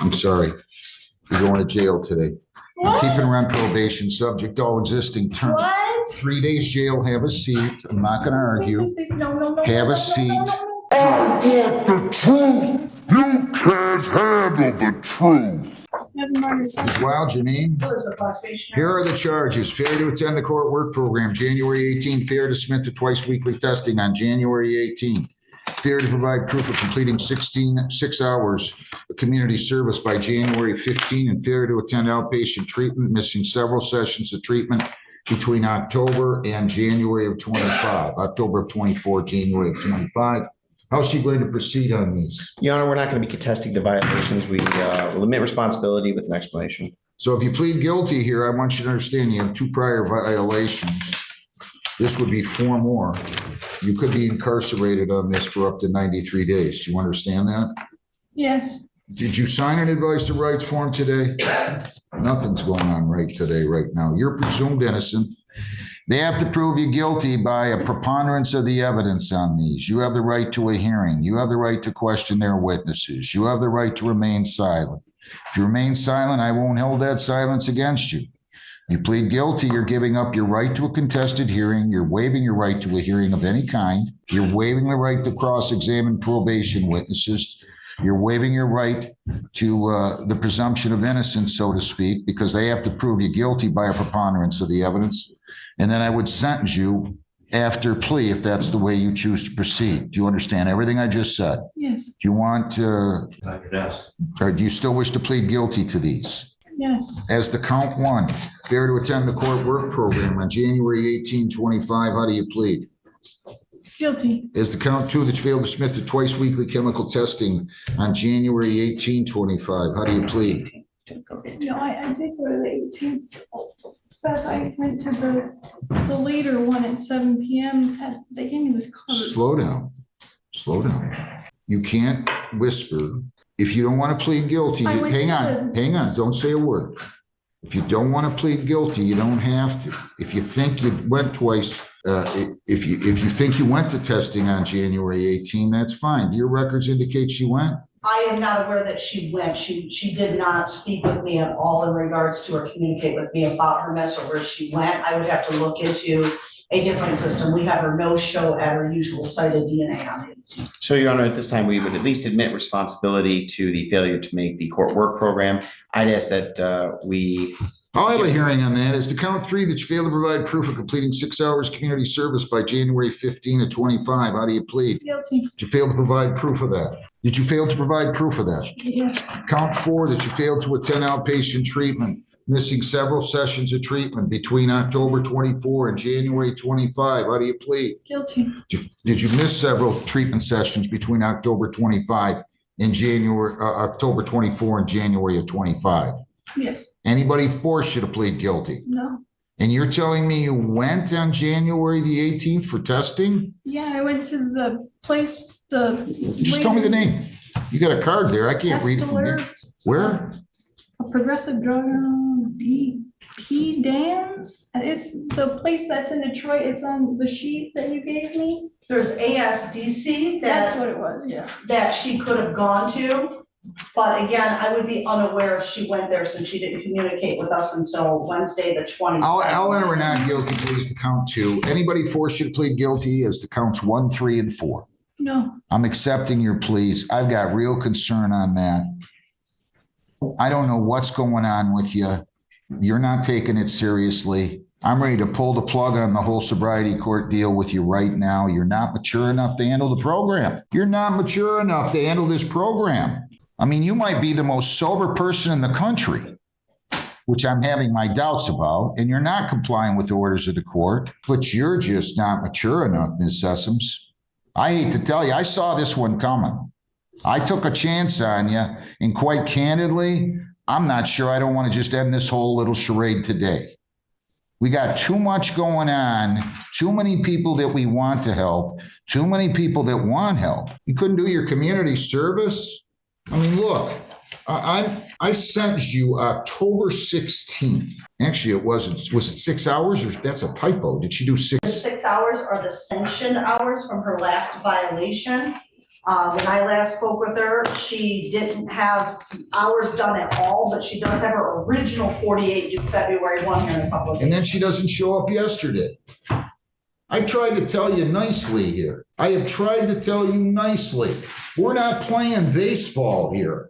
I'm sorry. You're going to jail today. What? I'm keeping her on probation, subject to all existing terms. What? 3 days jail, have a seat. I'm not going to argue. No, Have a seat. I want the truth. You can't handle the truth. Ms. Wild, your name? Here are the charges. Failure to attend the court work program, January 18. Failure to submit to twice weekly testing on January 18. Failure to provide proof of completing 6 hours of community service by January 15, and failure to attend outpatient treatment, missing several sessions of treatment between October and January of 25. October of 24, January of 25. How's she going to proceed on these? Your Honor, we're not going to be contesting the violations. We will admit responsibility with an explanation. So if you plead guilty here, I want you to understand you have 2 prior violations. This would be 4 more. You could be incarcerated on this for up to 93 days. Do you understand that? Yes. Did you sign an advice of rights form today? Nothing's going on right today, right now. You're presumed innocent. They have to prove you guilty by a preponderance of the evidence on these. You have the right to a hearing. You have the right to question their witnesses. You have the right to remain silent. If you remain silent, I won't hold that silence against you. You plead guilty, you're giving up your right to a contested hearing. You're waiving your right to a hearing of any kind. You're waiving the right to cross-examine probation witnesses. You're waiving your right to the presumption of innocence, so to speak, because they have to prove you guilty by a preponderance of the evidence. And then I would sentence you after plea if that's the way you choose to proceed. Do you understand everything I just said? Yes. Do you want to, It's on your desk. or do you still wish to plead guilty to these? Yes. As to count 1, failure to attend the court work program on January 18, 25, how do you plead? Guilty. As to count 2, that you failed to submit to twice weekly chemical testing on January 18, 25, how do you plead? No, I did go to the 18th. But I went to the later one at 7 p.m. They gave me this card. Slow down. Slow down. You can't whisper. If you don't want to plead guilty, hang on, don't say a word. If you don't want to plead guilty, you don't have to. If you think you went twice, if you think you went to testing on January 18, that's fine. Do your records indicate she went? I am not aware that she went. She did not speak with me at all in regards to or communicate with me about her mess or where she went. I would have to look into a different system. We have her no show at her usual site of DNA on it. So, Your Honor, at this time, we would at least admit responsibility to the failure to make the court work program. I'd ask that we... I'll have a hearing on that. As to count 3, that you failed to provide proof of completing 6 hours community service by January 15 of 25, how do you plead? Guilty. Did you fail to provide proof of that? Did you fail to provide proof of that? Yes. Count 4, that you failed to attend outpatient treatment, missing several sessions of treatment between October 24 and January 25. How do you plead? Guilty. Did you miss several treatment sessions between October 25 and October 24 and January of 25? Yes. Anybody forced you to plead guilty? No. And you're telling me you went on January the 18th for testing? Yeah, I went to the place, Just tell me the name. You got a card there. I can't read it from here. Where? A progressive drug, P Dan's. And it's the place that's in Detroit. It's on the sheet that you gave me. There's ASDC That's what it was, yeah. that she could have gone to. But again, I would be unaware if she went there since she didn't communicate with us until Wednesday, the 22nd. I'll enter a not guilty plea as to count 2. Anybody forced you to plead guilty as to counts 1, 3, and 4? No. I'm accepting your pleas. I've got real concern on that. I don't know what's going on with you. You're not taking it seriously. I'm ready to pull the plug on the whole sobriety court deal with you right now. You're not mature enough to handle the program. You're not mature enough to handle this program. I mean, you might be the most sober person in the country, which I'm having my doubts about, and you're not complying with the orders of the court, but you're just not mature enough, Ms. Sessoms. I hate to tell you, I saw this one coming. I took a chance on you, and quite candidly, I'm not sure I don't want to just end this whole little charade today. We got too much going on, too many people that we want to help, too many people that want help. You couldn't do your community service? I mean, look, I sentenced you October 16th. Actually, it wasn't. Was it 6 hours? Or that's a typo. Did she do 6? The 6 hours are the sanctioned hours from her last violation. When I last spoke with her, she didn't have hours done at all, but she does have her original 48 due February 1 here in a couple of days. And then she doesn't show up yesterday. I tried to tell you nicely here. I have tried to tell you nicely. We're not playing baseball here.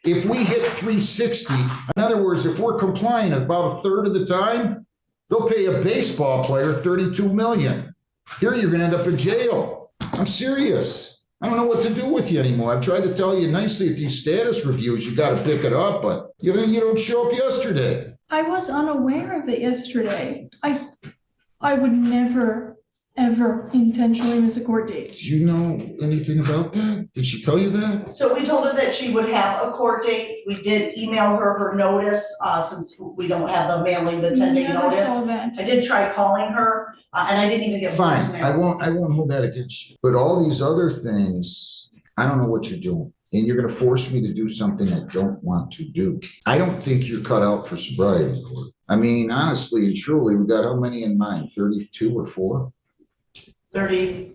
If we hit 360, in other words, if we're complying about a third of the time, they'll pay a baseball player $32 million. Here you're gonna end up in jail. I'm serious. I don't know what to do with you anymore. I've tried to tell you nicely at these status reviews, you gotta pick it up, but you don't show up yesterday. I was unaware of it yesterday. I would never, ever intentionally miss a court date. Do you know anything about that? Did she tell you that? So we told her that she would have a court date. We did email her notice, since we don't have the mailing, the 10-day Never notice. saw that. I did try calling her, and I didn't even get Fine, voicemail. I won't hold that against you. But all these other things, I don't know what you're doing. And you're gonna force me to do something I don't want to do. I don't think you're cut out for sobriety court. I mean, honestly and truly, we got how many in mind? 32 or 4? 32,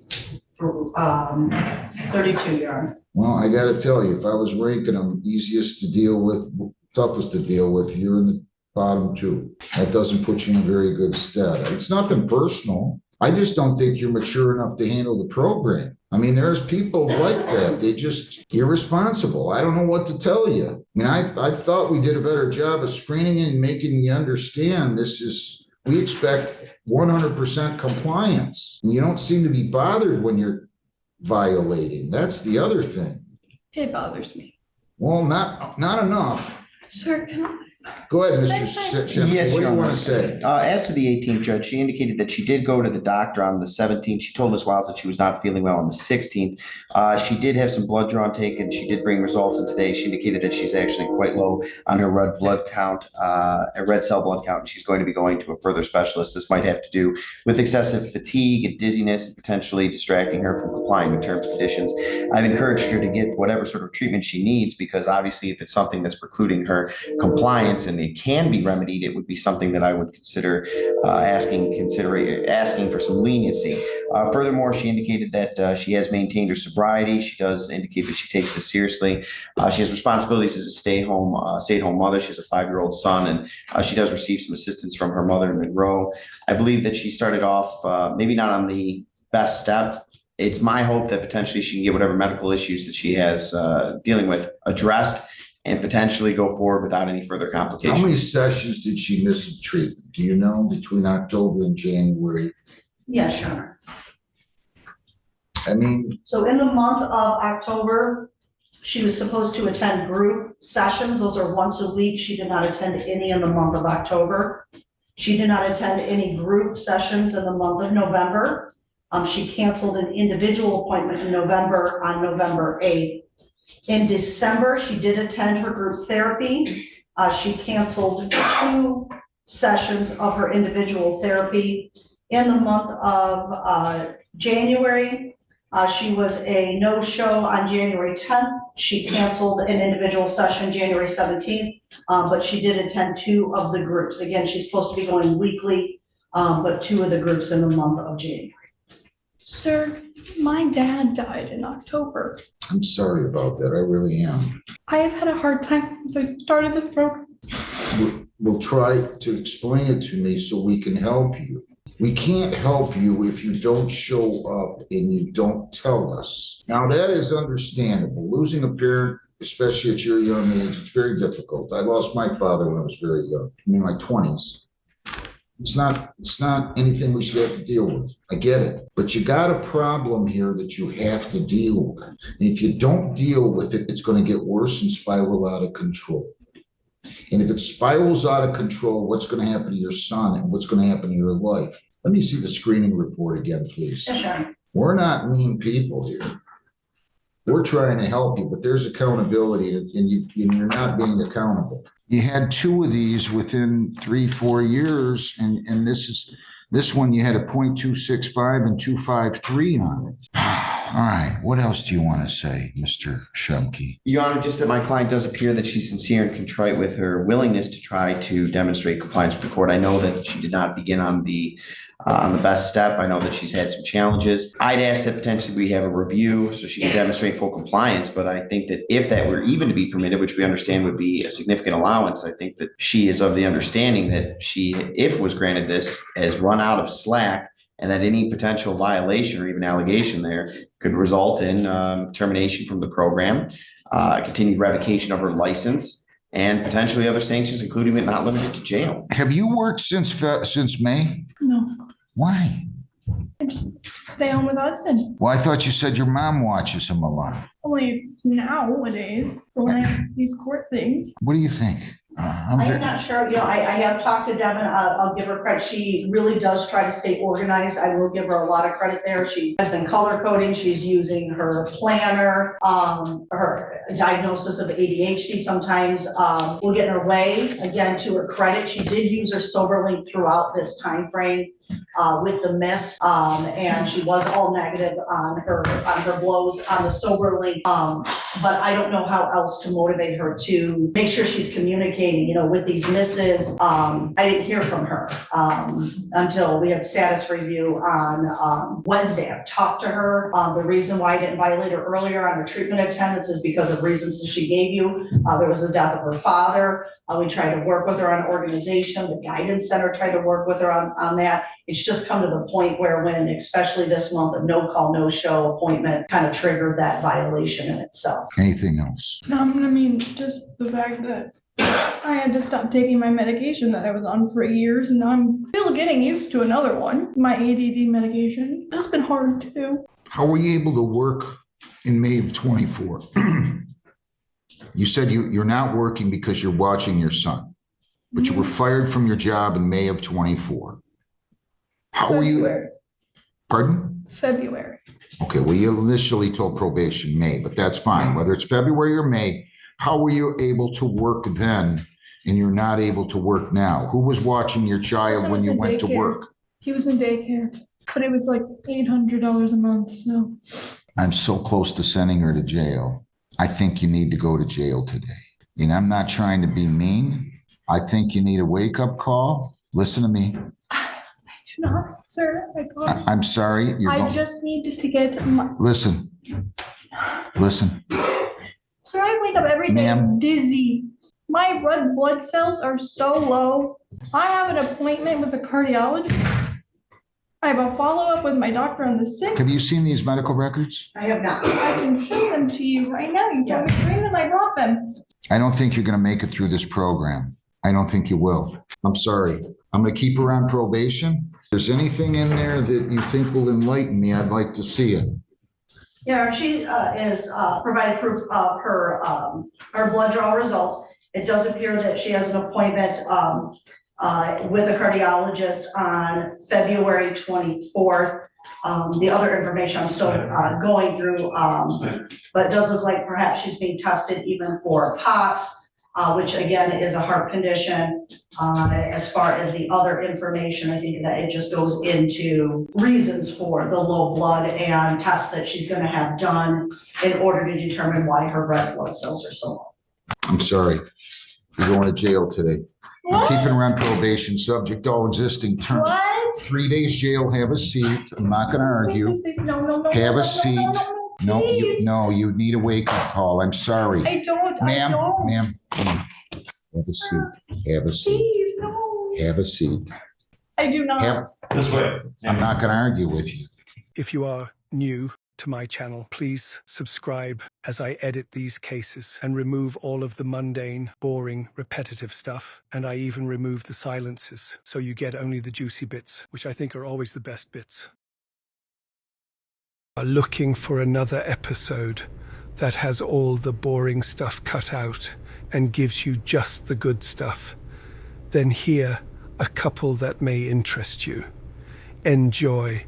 Your Well, I gotta tell you, if I was ranking them easiest to deal with, toughest to deal with, you're in the bottom 2. That doesn't put you in very good stead. It's nothing personal. I just don't think you're mature enough to handle the program. I mean, there's people like that. They just irresponsible. I don't know what to tell you. I mean, I thought we did a better job of screening and making you understand we expect 100% compliance. And you don't seem to be bothered when you're violating. That's the other thing. It bothers me. Well, not enough. Sir, can I? Go ahead, Say Mr. something. Sheffield. Yes, What do Your you Honor. want to say? As to the 18th, Judge, she indicated that she did go to the doctor on the 17th. She told Ms. Wiles that she was not feeling well on the 16th. She did have some blood drawn taken. She did bring results in today. She indicated that she's actually quite low on her red blood count, a red cell blood count, and she's going to be going to a further specialist. This might have to do with excessive fatigue and dizziness, and potentially distracting her from complying with terms and conditions. I've encouraged her to get whatever sort of treatment she needs, because obviously if it's something that's precluding her compliance and it can be remedied, it would be something that I would consider asking for some leniency. Furthermore, she indicated that she has maintained her sobriety. She does indicate that she takes this seriously. She has responsibilities as a stay-at-home mother. She has a 5-year-old son, and she does receive some assistance from her mother in Monroe. I believe that she started off maybe not on the best step. It's my hope that potentially she can get whatever medical issues that she has dealing with addressed, and potentially go forward without any further complications. How many sessions did she miss of treatment? Do you know, between October and January? Yes, Your Honor. I mean, So in the month of October, she was supposed to attend group sessions. Those are once a week. She did not attend any in the month of October. She did not attend any group sessions in the month of November. She canceled an individual appointment in November on November 8th. In December, she did attend her group therapy. She canceled 2 sessions of her individual therapy. In the month of January, she was a no-show on January 10th. She canceled an individual session January 17th, but she did attend 2 of the groups. Again, she's supposed to be going weekly, but 2 of the groups in the month of January. Sir, my dad died in October. I'm sorry about that. I really am. I have had a hard time since I started this program. We'll try to explain it to me so we can help you. We can't help you if you don't show up and you don't tell us. Now, that is understandable. Losing a parent, especially at your young age, it's very difficult. I lost my father when I was very young, in my 20s. It's not anything we should have to deal with. I get it. But you got a problem here that you have to deal with. And if you don't deal with it, it's going to get worse and spiral out of control. And if it spirals out of control, what's going to happen to your son and what's going to happen to your life? Let me see the screening report again, please. Yes, Your Honor. We're not mean people here. We're trying to help you, but there's accountability and you're not being accountable. You had 2 of these within 3-4 years, and this one you had a 0.265 and 253 on it. All right, what else do you want to say, Mr. Shumke? Your Honor, just that my client does appear that she's sincere and contrite with her willingness to try to demonstrate compliance with the court. I know that she did not begin on the on the best step. I know that she's had some challenges. I'd ask that potentially we have a review so she can demonstrate full compliance, but I think that if that were even to be permitted, which we understand would be a significant allowance, I think that she is of the understanding that she, if was granted this, has run out of slack, and that any potential violation or even allegation there could result in termination from the program, continued revocation of her license, and potentially other sanctions, including but not limited to jail. Have you worked since May? No, Why? I just stay home with Hudson. Well, I thought you said your mom watches him a lot. Only nowadays, for when I have these court things. What do you think? I'm not sure, I have talked to Devin, I'll give her credit, she really does try to stay organized, I will give her a lot of credit there, she has been color coding, she's using her planner, her diagnosis of ADHD sometimes, will get in her way, again, to her credit, she did use her SoberLink throughout this time frame. With the miss, and she was all negative on her blows on the SoberLink, but I don't know how else to motivate her to make sure she's communicating, with these misses. I didn't hear from her until we had status review on Wednesday. I've talked to her. The reason why I didn't violate her earlier on her treatment attendance is because of reasons that she gave you. There was the death of her father. We tried to work with her on organization. The guidance center tried to work with her on that. It's just come to the point where when, especially this month, a no call, no show appointment kind of triggered that violation in itself. Anything else? Just the fact that I had to stop taking my medication that I was on for years, and I'm still getting used to another one, my ADD medication. It's been hard too. How were you able to work in May of 24? You said you're not working because you're watching your son, but you were fired from your job in May of 24. How were you? Pardon? February. Okay, well, you initially told probation May, but that's fine. Whether it's February or May, how were you able to work then and you're not able to work now? Who was watching your child when you went to work? He was in daycare, but it was like $800 a month, so. I'm so close to sending her to jail. I think you need to go to jail today. And I'm not trying to be mean. I think you need a wake-up call. Listen to me. Not, sir. I'm sorry. I just needed to get my... Listen. Sir, I wake up every day dizzy. My red blood cells are so low. I have an appointment with a cardiologist. I have a follow-up with my doctor on the 6th. Have you seen these medical records? I have not. I can show them to you right now. You told me to bring them, I brought them. I don't think you're going to make it through this program. I don't think you will. I'm sorry. I'm going to keep her on probation. If there's anything in there that you think will enlighten me, I'd like to see it. Yeah, she is provided proof of her blood draw results. It does appear that she has an appointment with a cardiologist on February 24th. The other information I'm still going through, but it does look like perhaps she's being tested even for POTS, which again is a heart condition. As far as the other information, I think that it just goes into reasons for the low blood and tests that she's going to have done in order to determine why her red blood cells are so low. I'm sorry. You're going to jail today. I'm keeping her on probation, subject to all existing terms. What? 3 days jail. Have a seat. I'm not going to argue. No. Have a seat. No, you need a wake-up call. I'm sorry. I don't. Ma'am, come on. Have a seat. Have a seat. Please, no. Have a seat. I do not. This way. I'm not going to argue with you. If you are new to my channel, please subscribe as I edit these cases and remove all of the mundane, boring, repetitive stuff. And I even remove the silences, so you get only the juicy bits, which I think are always the best bits. Are looking for another episode that has all the boring stuff cut out and gives you just the good stuff, then here a couple that may interest you. Enjoy.